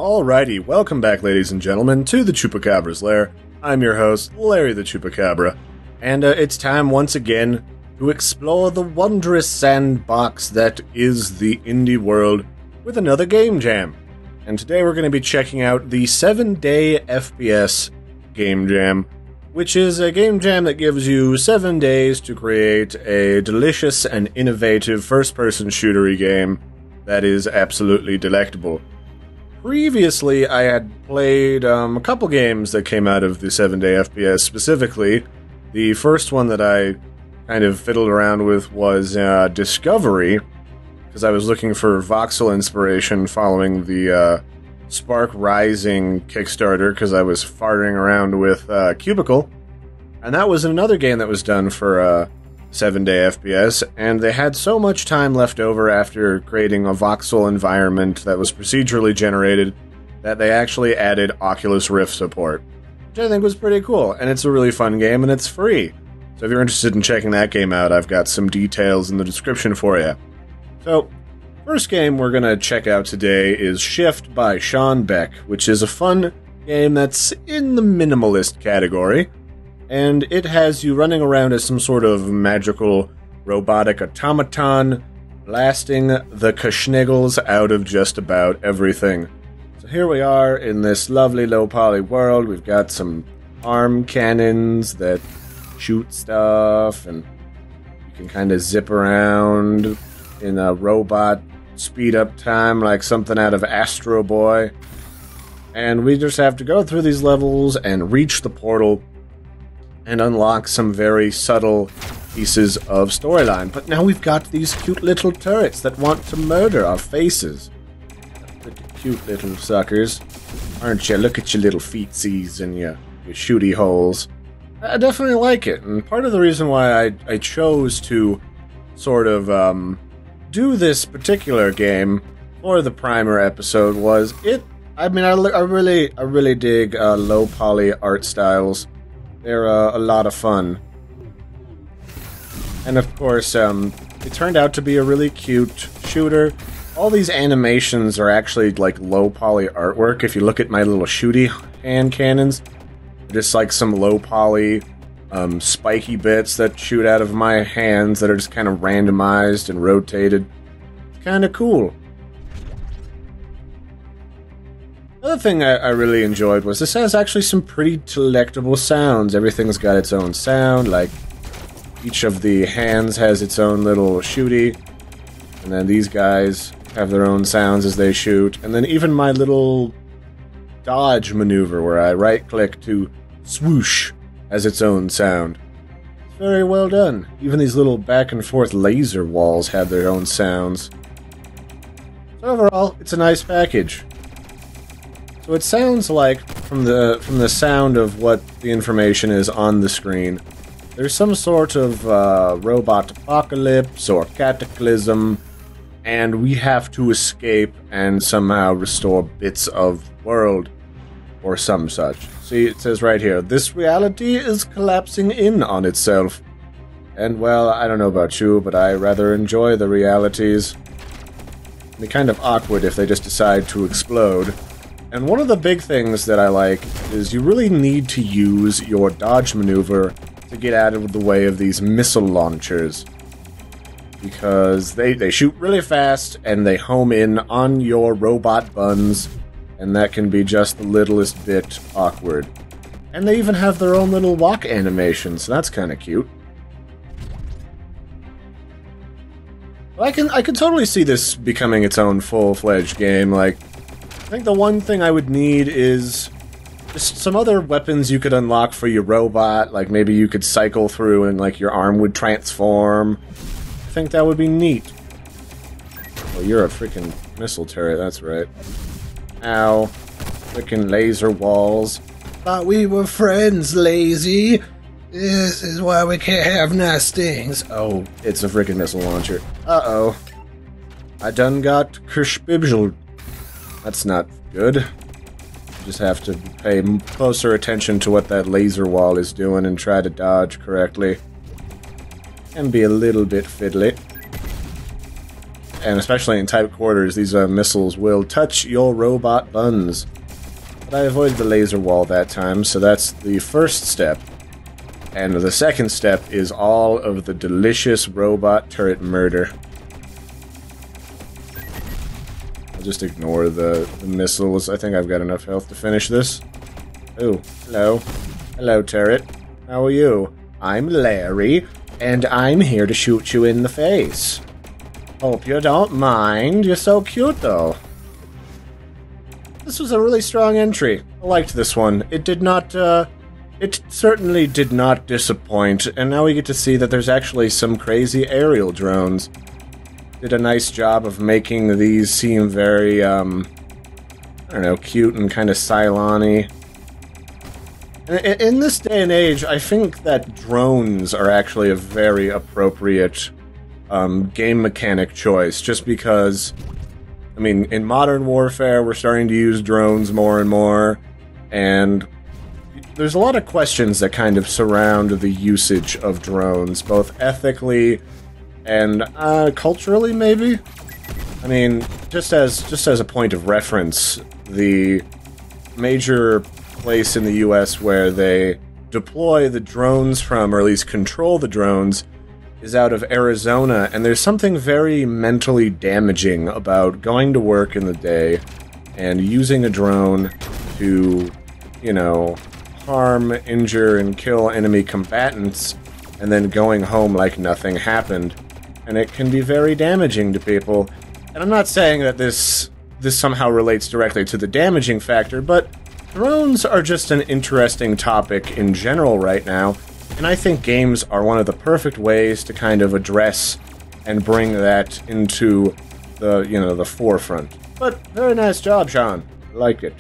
Alrighty, welcome back, ladies and gentlemen, to the Chupacabra's Lair. I'm your host, Larry the Chupacabra, and it's time once again to explore the wondrous sandbox that is the indie world with another game jam. And today we're going to be checking out the 7-Day FPS game jam, which is a game jam that gives you 7 days to create a delicious and innovative first-person shootery game that is absolutely delectable. Previously, I had played a couple games that came out of the 7-Day FPS. Specifically, the first one that I kind of fiddled around with was Discovery, because I was looking for voxel inspiration following the Spark Rising Kickstarter, because I was farting around with Cubicle. And that was another game that was done for 7-Day FPS, and they had so much time left over after creating a voxel environment that was procedurally generated that they actually added Oculus Rift support, which I think was pretty cool, and it's a really fun game, and it's free. So if you're interested in checking that game out, I've got some details in the description for you. So, first game we're going to check out today is Shift by Shawn Beck, which is a fun game that's in the minimalist category. And it has you running around as some sort of magical robotic automaton, blasting the kashniggles out of just about everything. So here we are in this lovely low-poly world. We've got some arm cannons that shoot stuff, and you can kind of zip around in a robot speed-up time like something out of Astro Boy. And we just have to go through these levels and reach the portal and unlock some very subtle pieces of storyline. But now we've got these cute little turrets that want to murder our faces. Pretty cute little suckers, aren't you? Look at your little feetsies and your shooty holes. I definitely like it, and part of the reason why I chose to sort of do this particular game for the primer episode was I really dig low poly art styles. They're a lot of fun. And of course, it turned out to be a really cute shooter. All these animations are actually like low poly artwork. If you look at my little shooty hand cannons, just like some low poly spiky bits that shoot out of my hands that are just kind of randomized and rotated. It's kind of cool. Another thing I really enjoyed was this has actually some pretty delectable sounds. Everything's got its own sound, like each of the hands has its own little shooty, and then these guys have their own sounds as they shoot, and then even my little dodge maneuver where I right-click to swoosh has its own sound. It's very well done. Even these little back-and-forth laser walls have their own sounds. So overall, it's a nice package. So it sounds like, from the sound of what the information is on the screen, there's some sort of robot apocalypse or cataclysm, and we have to escape and somehow restore bits of the world, or some such. See, it says right here, this reality is collapsing in on itself. And well, I don't know about you, but I rather enjoy the realities. It'd be kind of awkward if they just decide to explode. And one of the big things that I like is you really need to use your dodge maneuver to get out of the way of these missile launchers. Because they shoot really fast and they home in on your robot buns, and that can be just the littlest bit awkward. And they even have their own little walk animation, so that's kind of cute. I can totally see this becoming its own full-fledged game. Like, I think the one thing I would need is just some other weapons you could unlock for your robot. Like maybe you could cycle through and like your arm would transform. I think that would be neat. Well, you're a freaking missile turret, that's right. Ow. Freaking laser walls. Thought we were friends, lazy. This is why we can't have nice things. Oh, it's a freaking missile launcher. Uh-oh. I done got kershbibbled. That's not good. You just have to pay closer attention to what that laser wall is doing and try to dodge correctly. And be a little bit fiddly. and especially in tight quarters, these missiles will touch your robot buns. But I avoided the laser wall that time, so that's the first step. And the second step is all of the delicious robot turret murder. I'll just ignore the missiles. I think I've got enough health to finish this. Oh, hello. Hello, turret. How are you? I'm Larry, and I'm here to shoot you in the face. Hope you don't mind. You're so cute, though. This was a really strong entry. I liked this one. It did not, it certainly did not disappoint, and now we get to see that there's actually some crazy aerial drones. Did a nice job of making these seem very, I don't know, cute and kind of Cylon-y. In this day and age, I think that drones are actually a very appropriate game mechanic choice, just because, I mean, in modern warfare, we're starting to use drones more and more, and there's a lot of questions that kind of surround the usage of drones, both ethically and culturally, maybe? I mean, just as a point of reference, the major place in the US where they deploy the drones from, or at least control the drones, is out of Arizona, and there's something very mentally damaging about going to work in the day and using a drone to, you know, harm, injure, and kill enemy combatants, and then going home like nothing happened. And it can be very damaging to people. And I'm not saying that this somehow relates directly to the damaging factor, but drones are just an interesting topic in general right now, and I think games are one of the perfect ways to kind of address and bring that into the, you know, the forefront. But very nice job, Shawn. I like it.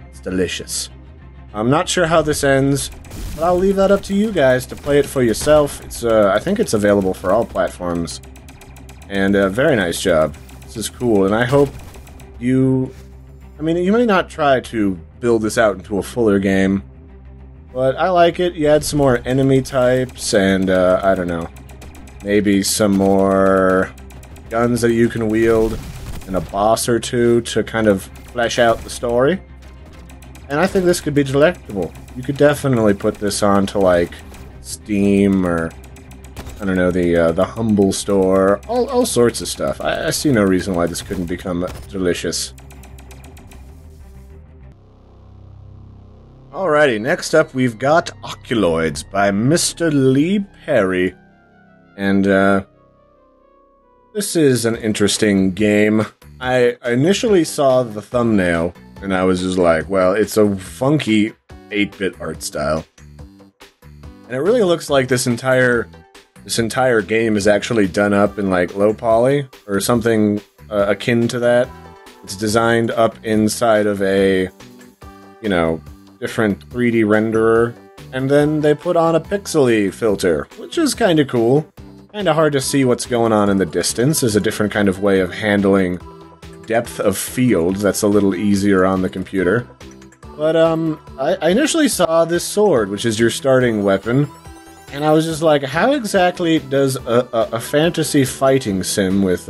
It's delicious. I'm not sure how this ends, but I'll leave that up to you guys to play it for yourself. It's I think it's available for all platforms. And very nice job. This is cool, and I hope you... I mean, you may not try to build this out into a fuller game, but I like it. You add some more enemy types, and I don't know, maybe some more guns that you can wield, and a boss or two to kind of flesh out the story. And I think this could be delectable. You could definitely put this onto, like, Steam, or, I don't know, the Humble Store, all sorts of stuff. I see no reason why this couldn't become delicious. Alrighty, next up we've got Oculoids by Mr. Lee Perry. And, this is an interesting game. I initially saw the thumbnail, and I was just like, well, it's a funky 8-bit art style. And it really looks like this entire game is actually done up in, like, low poly, or something akin to that. It's designed up inside of a, you know, different 3D renderer, and then they put on a pixely filter, which is kind of cool. Kind of hard to see what's going on in the distance. Is a different kind of way of handling depth of field that's a little easier on the computer. But I initially saw this sword, which is your starting weapon, and I was just like, how exactly does a fantasy fighting sim with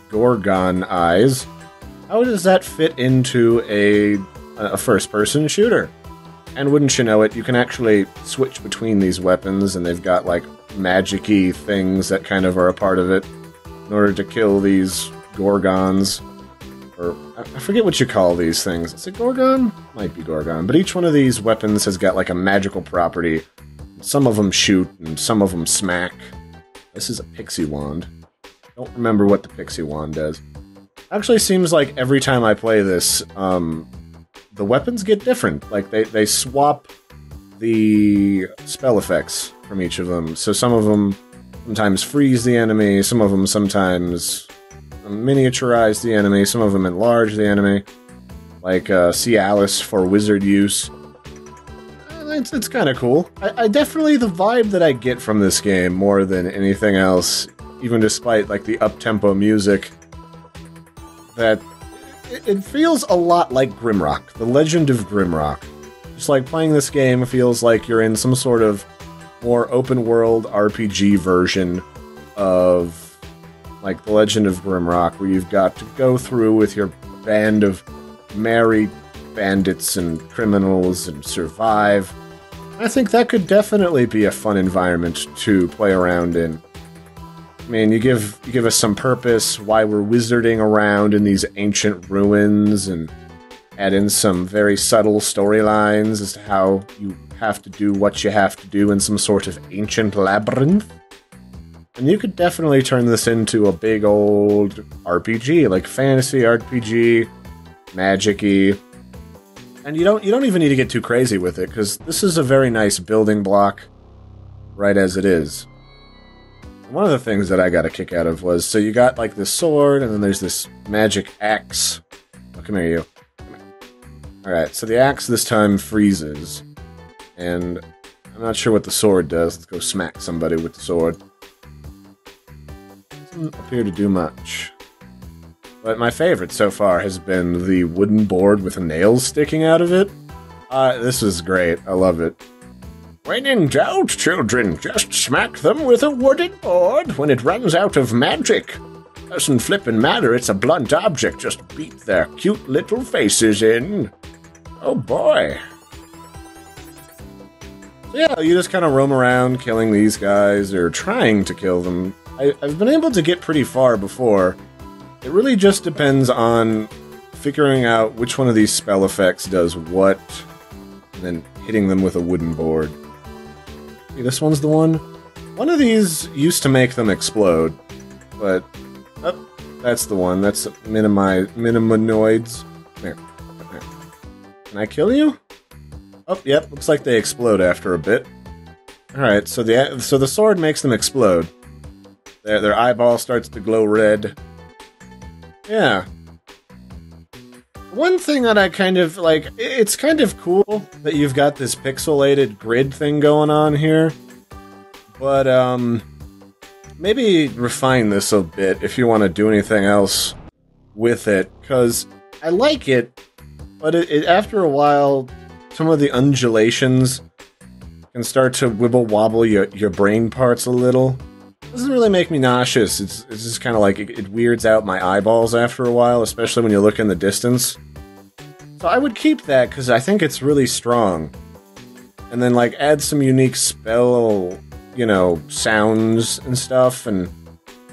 Gorgon eyes, how does that fit into a first-person shooter? And wouldn't you know it, you can actually switch between these weapons, and they've got, like, magic-y things that kind of are a part of it in order to kill these Gorgons. Or, I forget what you call these things. Is it Gorgon? Might be Gorgon. But each one of these weapons has got, like, a magical property. Some of them shoot, and some of them smack. This is a pixie wand. Don't remember what the pixie wand does. Actually seems like every time I play this, the weapons get different. Like, they swap the spell effects from each of them. So some of them sometimes freeze the enemy, some of them sometimes miniaturize the enemy, some of them enlarge the enemy. Like Cialis for wizard use. It's kind of cool. I definitely, the vibe that I get from this game more than anything else, even despite, like, the up-tempo music, that it feels a lot like Grimrock, the Legend of Grimrock. Just like playing this game feels like you're in some sort of more open-world RPG version of like The Legend of Grimrock, where you've got to go through with your band of merry bandits and criminals and survive. I think that could definitely be a fun environment to play around in. I mean, you give us some purpose, why we're wizarding around in these ancient ruins, and add in some very subtle storylines as to how you have to do what you have to do in some sort of ancient labyrinth. And you could definitely turn this into a big old RPG, like fantasy RPG, magic-y. And you don't even need to get too crazy with it, because this is a very nice building block, right as it is. One of the things that I got a kick out of was, so you got like this sword, and then there's this magic axe. Oh, come here, you. Come here. Alright, so the axe this time freezes. And I'm not sure what the sword does. Let's go smack somebody with the sword. Doesn't appear to do much. But my favorite so far has been the wooden board with nails sticking out of it. This is great. I love it. When in doubt, children, just smack them with a wooden board when it runs out of magic. Doesn't flippin' matter, it's a blunt object. Just beat their cute little faces in. Oh boy. So yeah, you just kind of roam around killing these guys, or trying to kill them. I've been able to get pretty far before. It really just depends on figuring out which one of these spell effects does what, and then hitting them with a wooden board. Okay, this one's the one. One of these used to make them explode, but oh, that's the one. That's minimonoids. There. Can I kill you? Oh, yep. Looks like they explode after a bit. All right, so the sword makes them explode. Their eyeball starts to glow red. Yeah. One thing that I kind of like, it's kind of cool that you've got this pixelated grid thing going on here, but maybe refine this a bit if you want to do anything else with it, because I like it, but after a while, some of the undulations can start to wibble-wobble your brain parts a little. Doesn't really make me nauseous. It's just kind of like it weirds out my eyeballs after a while, especially when you look in the distance. So I would keep that because I think it's really strong. And then like add some unique spell, sounds and stuff, and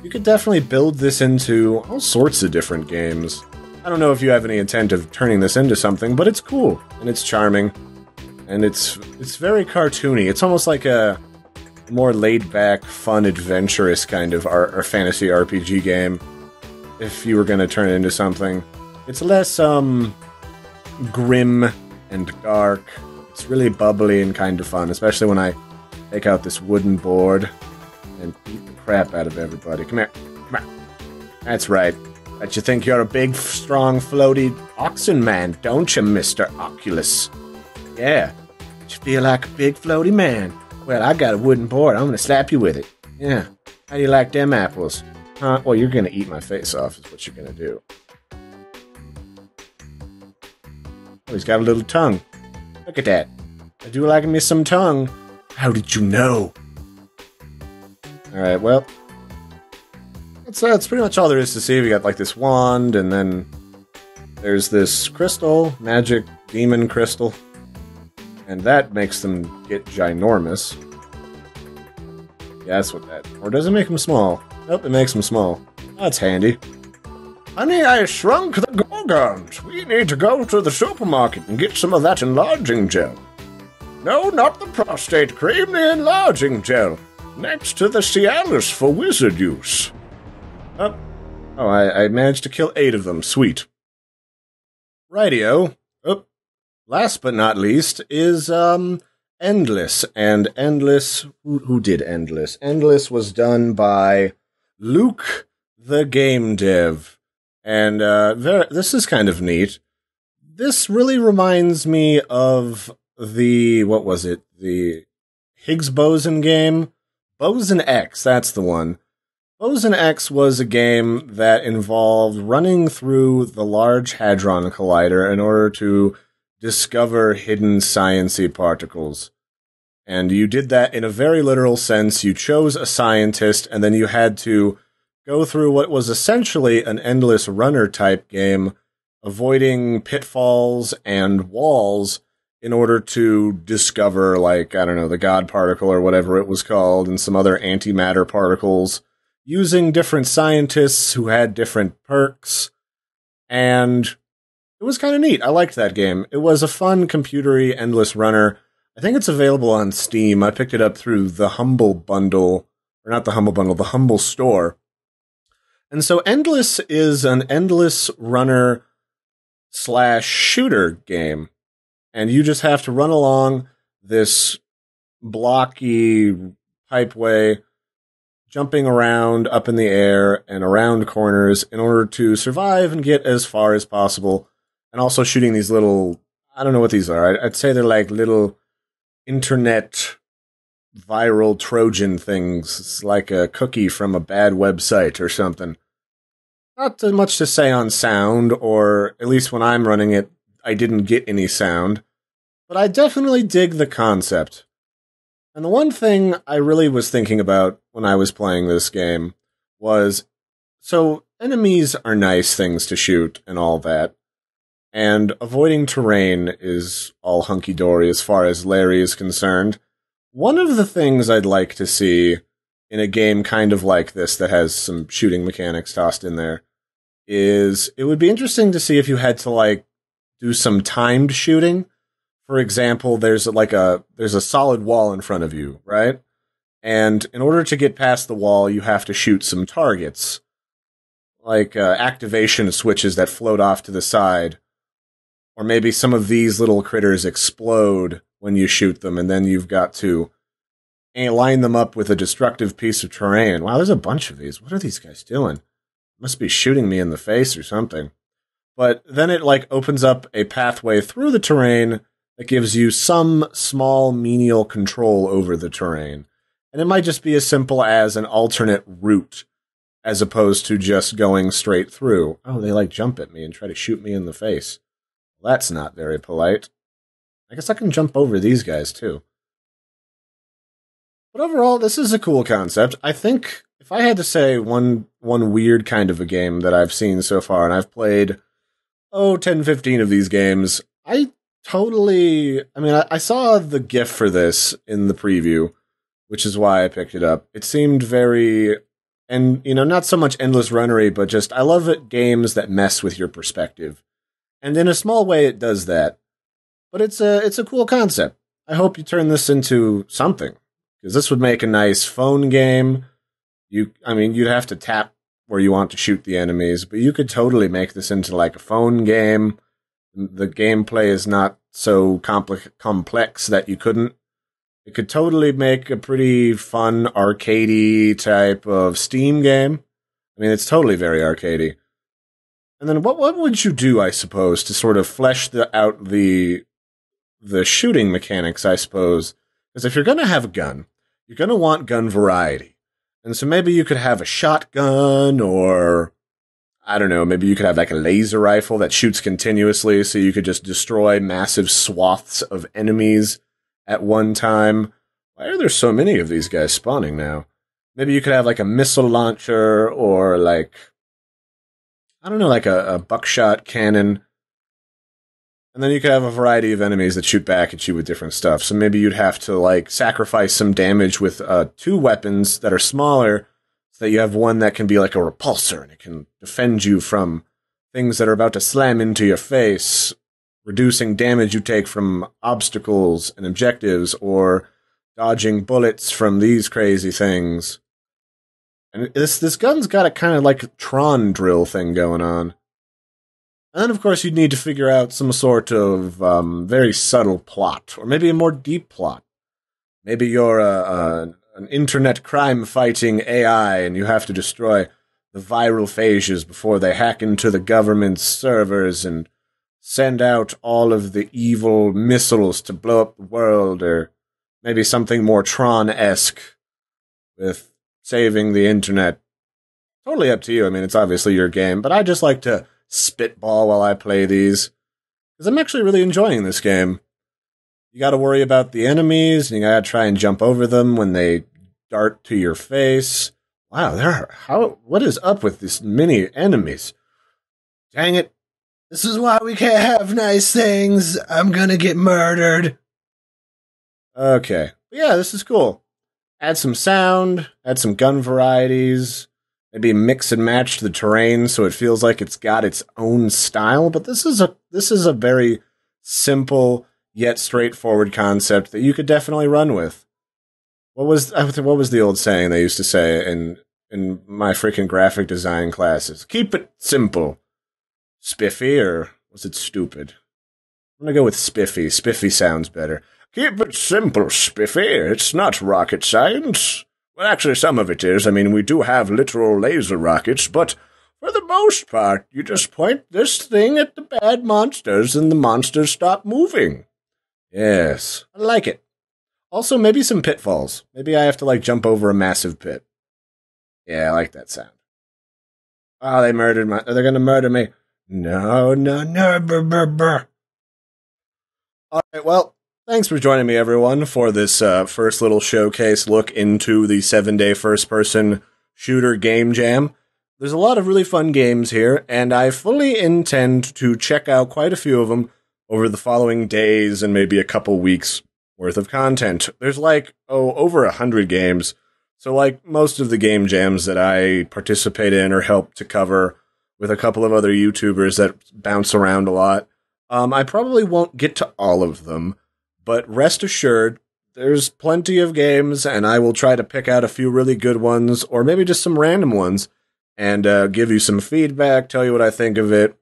you could definitely build this into all sorts of different games. I don't know if you have any intent of turning this into something, but it's cool and it's charming and it's very cartoony. It's almost like a more laid-back, fun, adventurous kind of or fantasy RPG game, if you were going to turn it into something. It's less, grim and dark. It's really bubbly and kind of fun, especially when I take out this wooden board and beat the crap out of everybody. Come here. Come here. That's right. Bet you think you're a big, strong, floaty oxen man, don't you, Mr. Oculus? Yeah. You feel like a big, floaty man. Well, I got a wooden board. I'm gonna slap you with it. Yeah. How do you like them apples? Huh? Well, you're gonna eat my face off is what you're gonna do. Oh, he's got a little tongue. Look at that. I do like me some tongue. How did you know? Alright, well. That's pretty much all there is to see. We got like this wand, and then there's this crystal, magic demon crystal. And that makes them get ginormous. Yeah, that's what that... Or does it make them small? Nope, it makes them small. That's handy. Honey, I shrunk the Gorgons. We need to go to the supermarket and get some of that enlarging gel. No, not the prostate cream, the enlarging gel. Next to the Cialis for wizard use. Oh, I managed to kill 8 of them. Sweet. Rightio. Oh. Last but not least is, Endless. And Endless... Who did Endless? Endless was done by Luke, the game dev. And, this is kind of neat. This really reminds me of the... What was it? The Higgs boson game? Boson X, that's the one. Boson X was a game that involved running through the Large Hadron Collider in order to discover hidden sciencey particles. And you did that in a very literal sense. You chose a scientist, and then you had to go through what was essentially an endless runner type game, avoiding pitfalls and walls in order to discover, like, I don't know, the God particle or whatever it was called, and some other antimatter particles, using different scientists who had different perks, and it was kind of neat. I liked that game. It was a fun, computery, endless runner. I think it's available on Steam. I picked it up through the Humble Bundle, or not the Humble Bundle, the Humble Store. And so Endless is an endless runner / shooter game. And you just have to run along this blocky pipeway, jumping around up in the air and around corners in order to survive and get as far as possible. And also shooting these little, I don't know what these are. I'd say they're like little internet viral Trojan things. It's like a cookie from a bad website or something. Not too much to say on sound, or at least when I'm running it, I didn't get any sound. But I definitely dig the concept. And the one thing I really was thinking about when I was playing this game was, so enemies are nice things to shoot and all that, and avoiding terrain is all hunky-dory as far as Larry is concerned. One of the things I'd like to see in a game kind of like this that has some shooting mechanics tossed in there is, it would be interesting to see if you had to, like, do some timed shooting. For example, there's a solid wall in front of you, right? And in order to get past the wall, you have to shoot some targets, like activation switches that float off to the side. Or maybe some of these little critters explode when you shoot them, and then you've got to line them up with a destructive piece of terrain. Wow, there's a bunch of these. What are these guys doing? Must be shooting me in the face or something. But then it, like, opens up a pathway through the terrain that gives you some small menial control over the terrain. And it might just be as simple as an alternate route, as opposed to just going straight through. Oh, they, like, jump at me and try to shoot me in the face. Well, that's not very polite. I guess I can jump over these guys, too. But overall, this is a cool concept. I think if I had to say one weird kind of a game that I've seen so far, and I've played, 10, 15 of these games, I saw the GIF for this in the preview, which is why I picked it up. It seemed very, and, not so much endless runnery, but just, I love it, games that mess with your perspective. And in a small way, it does that. But it's a cool concept. I hope you turn this into something, because this would make a nice phone game. You'd have to tap where you want to shoot the enemies, but you could totally make this into like a phone game. The gameplay is not so complex that you couldn't. It could totally make a pretty fun arcadey type of Steam game. I mean, it's totally very arcadey. And then what would you do, I suppose, to sort of flesh out the shooting mechanics, I suppose? Because if you're going to have a gun, you're going to want gun variety. And so maybe you could have a shotgun, or I don't know, maybe you could have like a laser rifle that shoots continuously so you could just destroy massive swaths of enemies at one time. Why are there so many of these guys spawning now? Maybe you could have like a missile launcher, or like, I don't know, like a buckshot cannon. And then you could have a variety of enemies that shoot back at you with different stuff. So maybe you'd have to like sacrifice some damage with 2 weapons that are smaller, so that you have one that can be like a repulsor, and it can defend you from things that are about to slam into your face, reducing damage you take from obstacles and objectives, or dodging bullets from these crazy things. And this gun's got a kind of like Tron drill thing going on. And then, of course, you'd need to figure out some sort of very subtle plot, or maybe a more deep plot. Maybe you're an internet crime-fighting AI, and you have to destroy the viral phages before they hack into the government's servers and send out all of the evil missiles to blow up the world, or maybe something more Tron-esque with saving the internet. Totally up to you. I mean, it's obviously your game, but I just like to spitball while I play these, because I'm actually really enjoying this game. You got to worry about the enemies, and you got to try and jump over them when they dart to your face. Wow, what is up with these mini enemies? Dang it. This is why we can't have nice things. I'm gonna get murdered. Okay. Yeah, this is cool. Add some sound, add some gun varieties, maybe mix and match the terrain so it feels like it's got its own style, but this is a very simple yet straightforward concept that you could definitely run with. What was the old saying they used to say in my freaking graphic design classes? Keep it simple. Spiffy, or was it stupid? I'm gonna go with spiffy. Spiffy sounds better. Keep it simple, Spiffy. It's not rocket science. Well, actually, some of it is. I mean, we do have literal laser rockets, but for the most part, you just point this thing at the bad monsters, and the monsters stop moving. Yes, I like it. Also, maybe some pitfalls. Maybe I have to, jump over a massive pit. Yeah, I like that sound. Oh, they murdered they're gonna murder me. No, brr. Alright, well, thanks for joining me, everyone, for this first little showcase look into the 7-day first-person shooter game jam. There's a lot of really fun games here, and I fully intend to check out quite a few of them over the following days and maybe a couple weeks worth of content. There's over 100 games, so most of the game jams that I participate in or help to cover with a couple of other YouTubers that bounce around a lot. I probably won't get to all of them, but rest assured, there's plenty of games, and I will try to pick out a few really good ones, or maybe just some random ones, and give you some feedback, tell you what I think of it,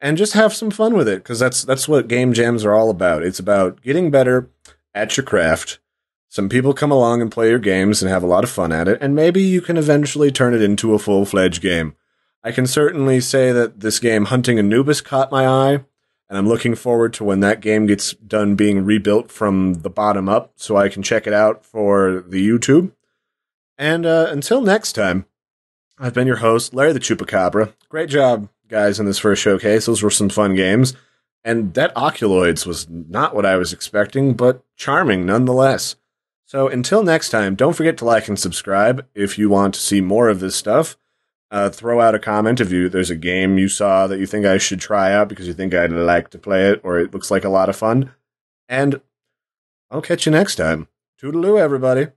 and just have some fun with it, because that's what game jams are all about. It's about getting better at your craft. Some people come along and play your games and have a lot of fun at it, and maybe you can eventually turn it into a full-fledged game. I can certainly say that this game, Hunting Anubis, caught my eye, and I'm looking forward to when that game gets done being rebuilt from the bottom up, so I can check it out for the YouTube. And until next time, I've been your host, Larry the Chupacabra. Great job, guys, in this first showcase. Those were some fun games. And that Oculoids was not what I was expecting, but charming nonetheless. So until next time, don't forget to like and subscribe if you want to see more of this stuff. Throw out a comment if there's a game you saw that you think I should try out because you think I'd like to play it, or it looks like a lot of fun. And I'll catch you next time. Toodaloo, everybody.